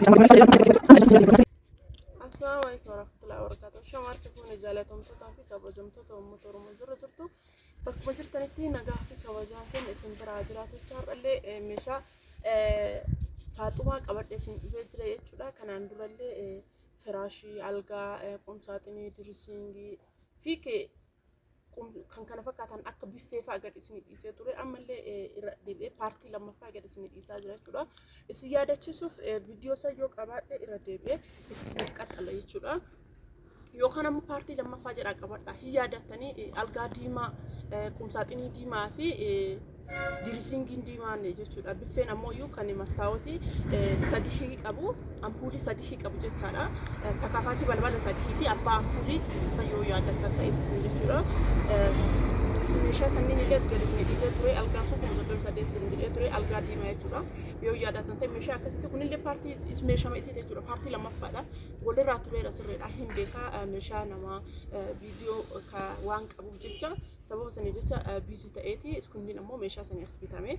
Assalamualaikum warahmatullahi wabarakatuh. Shamarta kun jalatamtoota fi kabajamtoota uummata Oromoo jira jirtu. Bakkuma jirtanitti nagaa fi kabajaa kenna isin biraa jiraatachaa har'allee meeshaa faaxumaa qabadhee isin dhufee jira jechuudha. Kanaan durallee firaashii, algaa, qumsaaxinii, dirsiingii fi kan kana fakkaatan akka biffee fa'aa gad isin dhiisee ture. Ammallee irra deebi'ee paartii lammaffaa gad isin dhiisaa jira jechuudha. Isin yaadachiisuuf viidiyoo isaa yoo qabaadhe irra deebi'ee isin qaxxala jechuudha. Yookaan ammoo paartii lammaffaa jedhaa qabadha. Hin yaadattanii algaa diimaa, qumsaaxinii diimaa fi dirsiingiin diimaan jechuudha. Biffeen ammoo iyyuu kan mastaawotii sadii qabu, ampuulii sadii qabu jechaadha. Takafaachi balbala sadiiti abbaa ampuulii isa yoo yaadattan ta'e isa jechuudha. Meeshaa sanniin illee as gadi isin dhiisee ture algaan sun 38 isin jedhee ture algaa diimaa jechuudha. Yoo yaadatan ta'e meeshaa akkasitti kunillee paartii meeshama isii jechuudha. Paartii lammaffaadha. Walirraa tureera sirreedha. Hin beekaa meeshaa namaa viidiyoo waan qabuuf jecha sababa saniif jecha biizii ta'eeti kunniin ammoo meeshaa sanii as bitame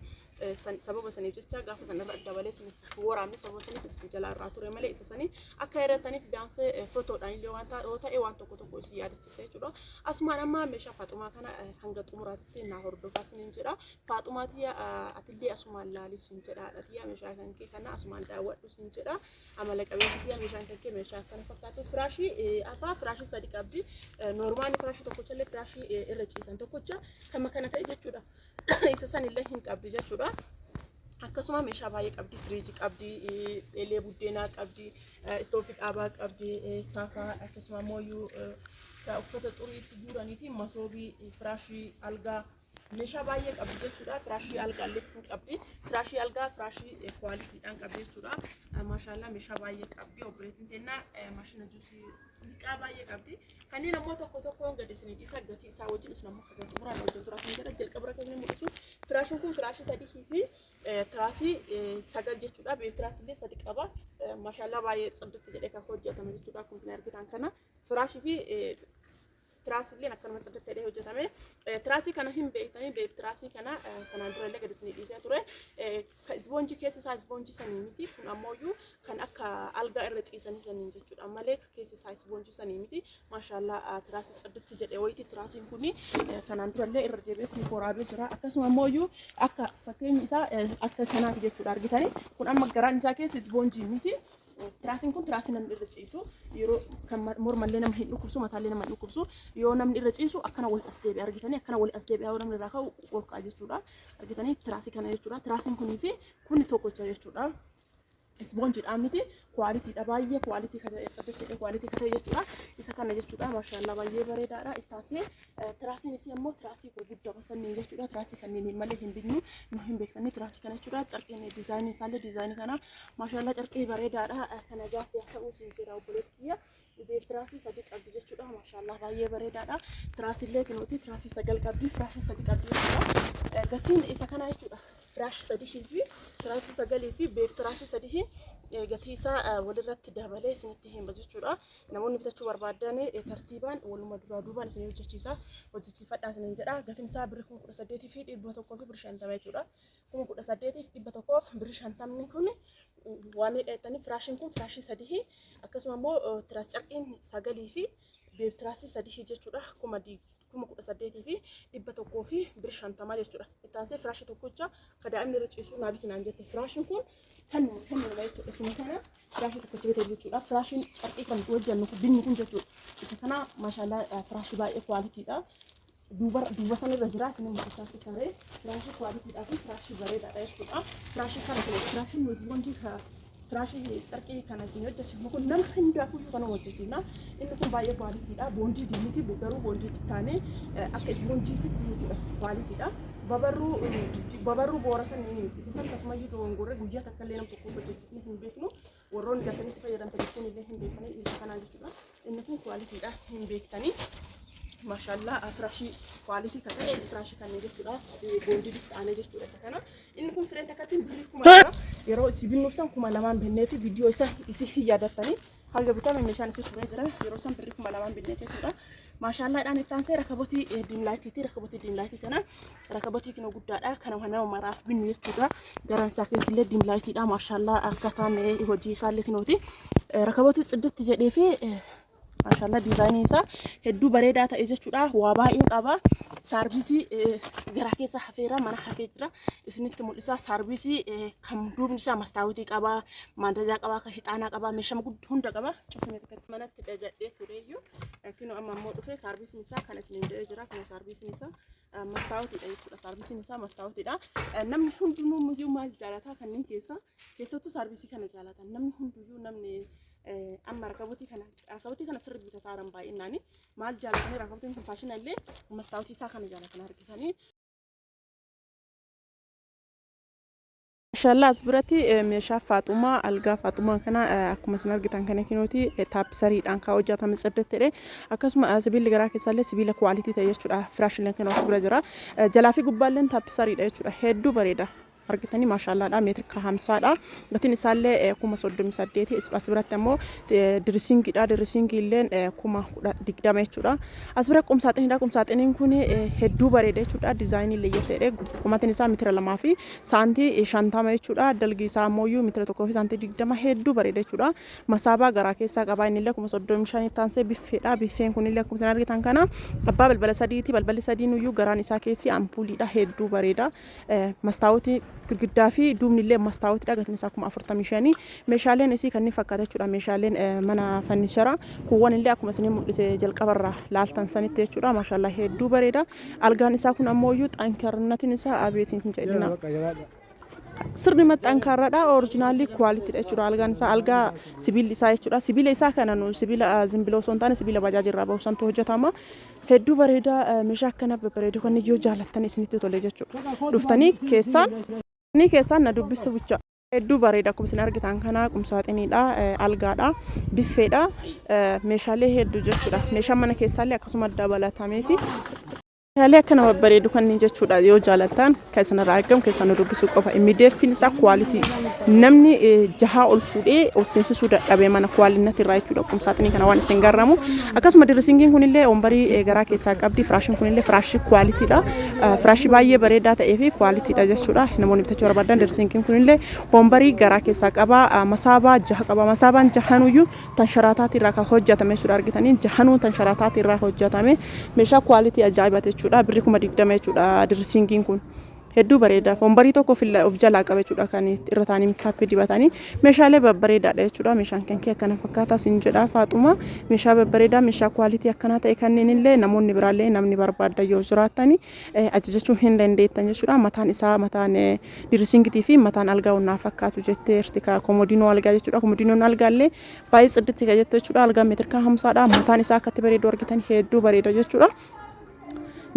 sababa saniif jecha gaafa sanarra dabalee saniif waraabne sababa saniif isin jalaa irraa ture malee isa sanii akka yaadattaniif biyaansee footoodhaan illee waan ta'e waan tokko isin yaadachiisa jechuudha. Asumaan amma meeshaa faaxumaa kana hanga xumuraatti naa hordofaa isiniin jedha. Faaxumaatii atillee asumaan laalii isin jedha. Atiyaa meeshaa kan kee kana asumaan daawwadhu isin jedha. Amala qabeetiyaa meeshaan kan kee meeshaa kana fakkaatu firaashii afaa firaashii sadii qabdi. Noormaali firaashii tokkochallee firaashii irra ciisan tokkocha kama kana ta'e jechuudha. Isa sanillee hin qabdi jechuudha. Akkasuma meeshaa baay'ee qabdi. Firiijii qabdi, eelee buddeenaa qabdi, istoofii dhaabaa qabdi, saafaa akkasuma mooyyuu uffata xurii itti guuranii fi masoobii, firaashii, algaa meeshaa baay'ee qabdi jechuudha. Firaashii algaa illee hin qabdi. Firaashii algaa firaashii kwaalitiidhaan qabdi jechuudha. Maashaallah meeshaa baay'ee qabdi. Opereetiin tennaa maashina juusii liqaa baay'ee qabdi. Kanneen ammoo tokko gadi isin dhiisa gatii isaa wajjin isin ammoo akka gatii muraan wajjin turaa kan jedha jalqaba kan inni mul'isu. Firaashiin kun firaashii sadii fi tiraasii sagal jechuudha. Beeltiraasii illee sadi qaba. Maashaallah baay'ee tsabbitti jedhee kan hojjetame jechuudha. Akkuma isin argitan kana firaashii fi tiraasii illee akkanuma tsabbitti jedhee hojjetame. Tiraasii kana hin beektanii tiraasii kana kanaan durallee gadi isin dhiisee ture. Ispoonjii keessa isaa ispoonjii sanii miti. Kun ammoo iyyuu kan akka algaa irra ciisanii saniin jechuudha. Malee keessa isaa ispoonjii sanii miti. Maashaallah tiraasii tsabbitti jedhee wayitii tiraasiin kuni kanaan durallee irra deebi'ee isin waraabee jira. Akkasuma ammoo iyyuu akka fakkeenyi isaa akka kanaati jechuudha argitanii. Kun amma garaan isaa keessa ispoonjii miti. Tiraasiin kun tiraasii namni irra ciisu yeroo kan mormallee nama hin dhukkubsu mataallee nama hin dhukkubsu yoo namni irra ciisu akkana wal as deebi'ee argitanii akkana wal as deebi'ee yoo namni irraa ka'u olkaa jechuudha. Argitanii tiraasii kana jechuudha. Tiraasiin kunii fi kunni tokkocha jechuudha. Ispoonjiidhaan miti kwaalitiidha baay'ee kwaalitii kan ta'e saddeet jedhee kwaalitii kan ta'e jechuudha. Isa kana jechuudha maashaallah baay'ee bareedaadha. Ittaasee tiraasiin isii ammoo tiraasii gurguddaa sanniin jechuudha. Tiraasii kanneen malee hin bignu nu hin beekanii tiraasii kana jechuudha. Carqiin diizaayinii isaallee diizaayinii kana maashaallah carqii bareedaadha. Kana gaasii akka usiin jira obboleettiya. Tiraasii sadii qabdi jechuudha. Maashaallah baay'ee bareedaadha. Tiraasiillee kunuuti tiraasii sagal qabdi. Firaashii sadii qabdi jechuudha. Gatiin isa kana jechuudha. Firaashii sadii fi tiraasii sagalii fi tiraasii sadii gatii isaa walirratti dabalee isinitti hima jechuudha. Namoonni bitachuu barbaadan tartiibaan waluma duraa duubaan isin hojjechiifadhaa isiniin jedha. Gatiin isaa birrii 18,000 fi 150 jechuudha. 18,000 fi 150 kun waan meeqattanii firaashiin kun firaashii sadii akkasuma immoo tiraasii carqiin sagalii fi tiraasii sadii jechuudha. 18,000 fi 150 jechuudha. Ittaasee firaashii tokkocha ka daa'imni irra ciisu naa bitinaan jette firaashiin kun kan nama jechuudha. Isuma kana firaashii tokkocha bitee jechuudha. Firaashiin carqii kan hojjennu binni kun jechuudha. Isa kana maashaallah firaashii baay'ee kwaalitiidha. Duuba sanarra jira isin mul'isaa turre firaashii kwaalitiidhaa fi firaashii bareedaadha jechuudha. Firaashii kana firaashiin ispoonjii firaashii carqii kana isin hojjechiifnu kun nama hundaafuu kan hojjechiifna. Inni kun baay'ee kwaalitiidha. Boondii diimiti garuu boondii taanee akka ispoonjiitti jechuudha. Kwaalitiidha. Babarruu boora sanii isa san akkasumayyuu dogongorre guyyaa takka illee nam tokko hojjechiifnu hin beeknu. Warroonni gatanitti fayyadamtan jechuun illee hin beekanii isa kanaa jechuudha. Inni kun kwaalitiidha hin beektanii. Maashaallah firaashii kwalitii kan ta'e firaashii kanneen jechuudha. Boondii ta'anii jechuudha isa kana. Inni kun fireen takkaatiin birrii 2,000 yeroo isin binnuufsan 2,200 binnee fi viidiyoo isa isin yaadattanii hanga bitame meeshaan isin turee jira yeroo san birrii 2,200 binnee jechuudha. maashaallah dhaan itti aansee rakabooti diimlaayitii kana rakabooti kino guddaadha kana kana maraaf binnu jechuudha garan isaa keessillee diimlaayitiidha maashaallah akka taane hojii isaallee kinooti rakabooti cidditti jedhee fi maashaallah diizaayinii isaa hedduu bareedaa ta'e jechuudha waa baay'ee qaba saarvisii garaa keessa hafeera mana hafee jira isinitti mul'isa saarvisii kan duubni isaa mastaawutii qaba maandajaa qaba kan hixaanaa qaba meeshaa hunda qaba cufamee tokkotti manatti dhajadhee tureeyyuu kino amma immoo dhufee saarvisiin isaa kan isiniin jedhee jira kino saarvisiin isaa mastaawutiidha jechuudha saarvisiin isaa mastaawutiidha namni hundinuu muyyuu maal jaalataa kanneen keessattuu saarvisii kana jaalatan namni hundiyyuu namni amma rakabooti kana sirri bitataadhaan baay'inaan maal jaalatanii rakabotiin kun faashinallee mastaawutii isaa kana jaalatan argitanii Inshallah asbirati meeshaa Faaxumaa algaa Faaxumaa kana akkuma isin argitan kana kinooti taapsariidhaan ka hojjetame ciddettedhe akkasuma sibiilli garaa keessallee sibiila kwalitii ta'e jechuudha firaashilleen kana asbira jira jalaa fi gubbaalleen taapsariidha jechuudha hedduu bareeda argitanii maashaallah dha meetira 50 dha gatiin isaallee 38 asbiratti ammoo dirisingi illeen 20 jechuudha asbira qumsaaxiniin kun hedduu bareeda jechuudha diizaayinii leeyyateedhe qumatiin isaa meetira 2 fi saantii 50 jechuudha dalgi isaa ammoo meetira 1 fi saantii 20 hedduu bareeda jechuudha masaabaa garaa keessaa qaba inni illee 35 taansee biffeedha biffeen kun illee akkuma isin argitan kana abbaa balbala sadiiti balballi sadiin iyyuu garaan isaa keessi ampuuliidha hedduu bareeda mastaawutii girgiddaa fi duubni illee mastaawutiidha gatiin isaa 45 meeshaaleen isii kanneen fakkaata jechuudha meeshaaleen mana fannisharaa kuwwan illee akkuma isin mul'ise jalqabarraa laaltan sanitti jechuudha maashaallah hedduu bareeda algaan isaa kun ammoo iyyuu xankarnatiin isaa abeetiin hin jedhina sirni maxxankaarradha originaalii kwaalitiidha jechuudha algaan isaa algaa sibiilli isaa jechuudha sibiila isaa kana nu sibiila zimbiloo osoo hin taane sibiila bajaajirraa bahusantu hojjetama hedduu bareeda meeshaa akkana babbareedu kan yoo jaalattan isinitti tole jechuudha dhuftanii keessaan na dubbisu bicha hedduu bareeda akkuma isin argitan kana qumsaaxiniidha algaadha biffeedha meeshaalee hedduu jechuudha meeshaa mana keessaallee akkasuma dabalatameeti meeshaalee akkana babbareedu kanneen jechuudha yoo jaalattan keessan irraa argamu keessan dubbisuu qofa immideeffin isaa kwalitii namni jahaa ol fuudhee ol seensisuu dadhabee mana kwaalinatti irraa jechuudha qumsaaxinii kana waan isin garramu akkasuma dirisingiin kun illee wombarii garaa keessaa qabdi firaashiin kun illee firaashii kwalitiidha firaashii baay'ee bareedaa ta'ee fi kwalitiidha jechuudha namoonni bitachuu barbaadan dirisingiin kun illee wombarii garaa keessaa qaba masaabaa jaha qaba masaabaan jahanuyyuu tansharaataati irraa kan hojjetame jechuudha argitanii jahanuu tansharaataati irraa hojjetame meeshaa kwalitii ajaa'ibaa jechuudha birri 20 jechuudha dirisingiin kun hedduu bareeda wombarii tokko of jalaa qaba jechuudha kan irra taanii mikaappii dibatanii meeshaalee babbareedaadha jechuudha meeshaan kan kee akkana fakkaata sin jedha Faaxumaa meeshaa babbareedaa meeshaa kwalitii akkana ta'e kanneen illee namoonni biraallee namni barbaada yoo jiraatanii ajajachuu hin dandeettan jechuudha mataan isaa mataan dirisingitii fi mataan algaa wannaa fakkaatu jettee irtika komodinoo algaa jechuudha komodinoon algaallee baay'ee cidditti jettee jechuudha algaa meetira 50 dha mataan isaa akkatti bareedu argitan hedduu bareeda jechuudha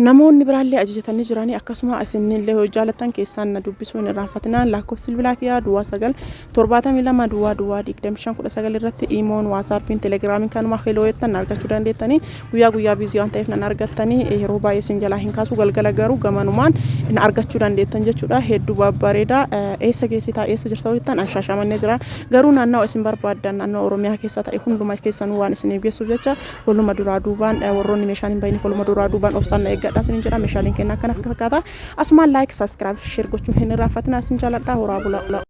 namoonni biraallee ajajatanii jiranii akkasuma isinillee yoo jaalattan keessaan na dubbisuun irraanfatinaan lakkoofsi bilbilaa fi duwwaa 972 duwwaa 2519 irratti iimoon waasaappiin telegiraamiin kanuma helooyettan argachuu dandeettanii guyyaa biizii waan ta'eef nan argattanii yeroo baay'ee isin jalaa hin kaasu galgala garuu gamanumaan na argachuu dandeettan jechuudha hedduu babbareeda eessa geessitaa eessa jirta jettan anshaashamannee jira garuu naannoo isin barbaaddan naannoo oromiyaa keessa ta'e hunduma keessanuu waan isiniif geessuuf jecha waluma duraa duubaan warroonni meeshaan hin baay'ine waluma duraa duubaan obsaan na eeggadha isin jedha meeshaaleen kenna akkana fakkaata asumaan like subscribe share gochuun hin irraanfatinaa isin jaaladha horaa bula